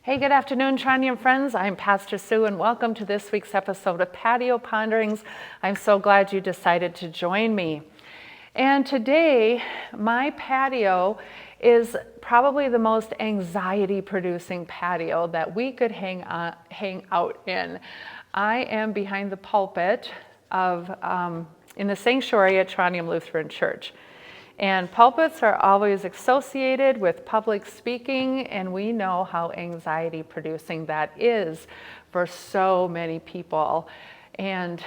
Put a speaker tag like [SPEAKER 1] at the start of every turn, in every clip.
[SPEAKER 1] Hey, good afternoon, Trondheim friends. I'm Pastor Sue, and welcome to this week's episode of Patio Ponderings. I'm so glad you decided to join me. And today, my patio is probably the most anxiety-producing patio that we could hang out in. I am behind the pulpit in the sanctuary at Trondheim Lutheran Church. And pulpits are always associated with public speaking, and we know how anxiety producing that is for so many people. And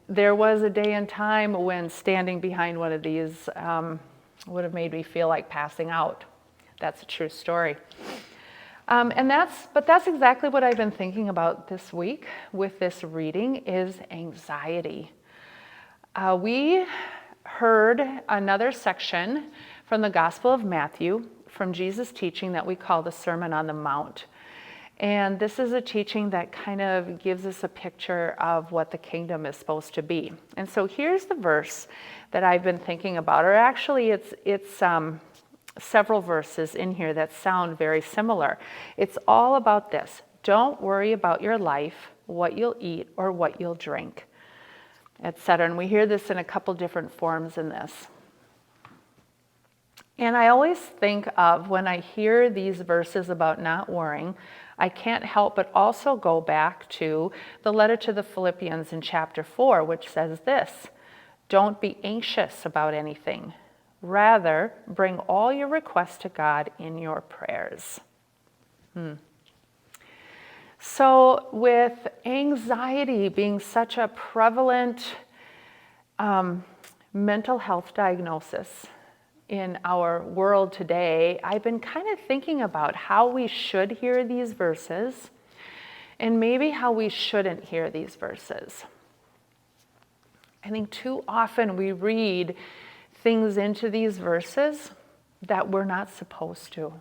[SPEAKER 1] there was a day and time when standing behind one of these would have made me feel like passing out. That's a true story. But that's exactly what I've been thinking about this week with this reading is anxiety. We heard another section from the Gospel of Matthew from Jesus' teaching that we call the Sermon on the Mount. And this is a teaching that kind of gives us a picture of what the kingdom is supposed to be. And so here's the verse that I've been thinking about, or actually it's several verses in here that sound very similar. It's all about this. Don't worry about your life, what you'll eat, or what you'll drink, etc. And we hear this in a couple different forms in this. And I always think of when I hear these verses about not worrying, I can't help but also go back to the letter to the Philippians in chapter 4, which says this: don't be anxious about anything. Rather, bring all your requests to God in your prayers. So with anxiety being such a prevalent mental health diagnosis in our world today, I've been kind of thinking about how we should hear these verses and maybe how we shouldn't hear these verses. I think too often we read things into these verses that we're not supposed to.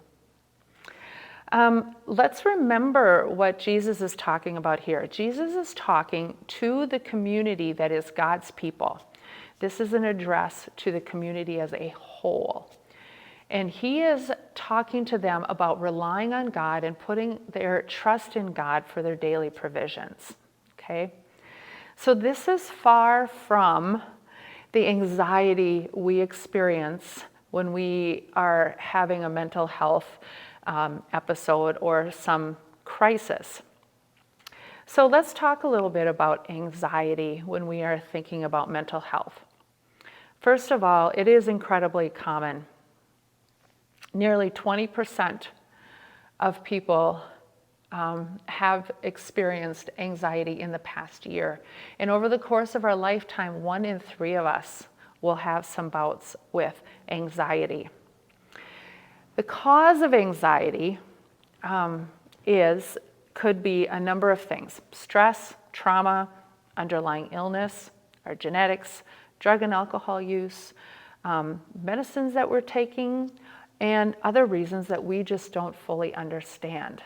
[SPEAKER 1] Let's remember what Jesus is talking about here. Jesus is talking to the community that is God's people. This is an address to the community as a whole. And he is talking to them about relying on God and putting their trust in God for their daily provisions. Okay? So this is far from the anxiety we experience when we are having a mental health episode or some crisis. So let's talk a little bit about anxiety when we are thinking about mental health. First of all, it is incredibly common. Nearly 20% of people have experienced anxiety in the past year. And over the course of our lifetime, 1 in 3 of us will have some bouts with anxiety. The cause of anxiety could be a number of things: stress, trauma, underlying illness, our genetics, drug and alcohol use, medicines that we're taking, and other reasons that we just don't fully understand.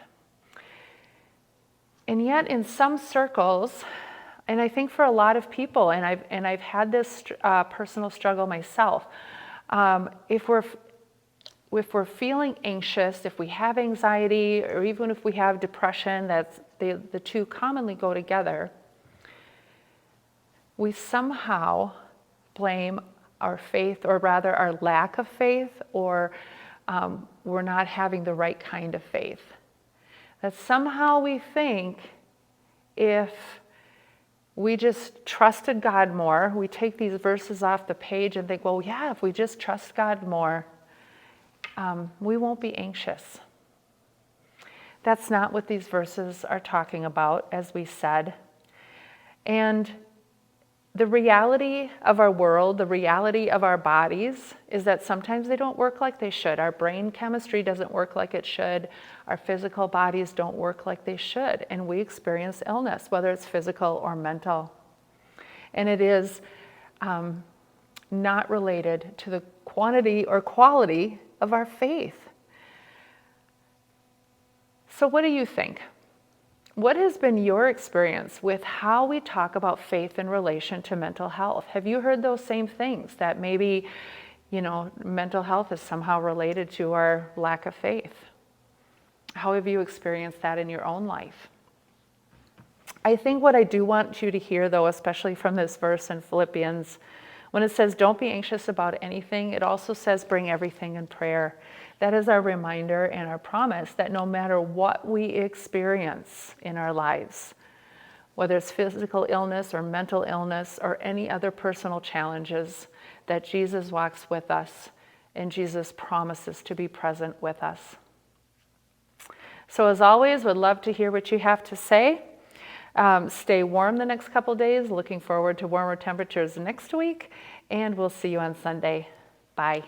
[SPEAKER 1] And yet in some circles, and I think for a lot of people, and I've had this personal struggle myself, if we're feeling anxious, if we have anxiety, or even if we have depression, the two commonly go together, we somehow blame our faith, or rather our lack of faith, or we're not having the right kind of faith. That somehow we think if we just trusted God more, we take these verses off the page and think, well, yeah, if we just trust God more, we won't be anxious. That's not what these verses are talking about, as we said. And the reality of our world, the reality of our bodies, is that sometimes they don't work like they should. Our brain chemistry doesn't work like it should. Our physical bodies don't work like they should. And we experience illness, whether it's physical or mental. And it is not related to the quantity or quality of our faith. So what do you think? What has been your experience with how we talk about faith in relation to mental health? Have you heard those same things, that maybe, mental health is somehow related to our lack of faith? How have you experienced that in your own life? I think what I do want you to hear, though, especially from this verse in Philippians, when it says, don't be anxious about anything, it also says, bring everything in prayer. That is our reminder and our promise that no matter what we experience in our lives, whether it's physical illness or mental illness or any other personal challenges, that Jesus walks with us and Jesus promises to be present with us. So as always, would love to hear what you have to say. Stay warm the next couple days. Looking forward to warmer temperatures next week. And we'll see you on Sunday. Bye.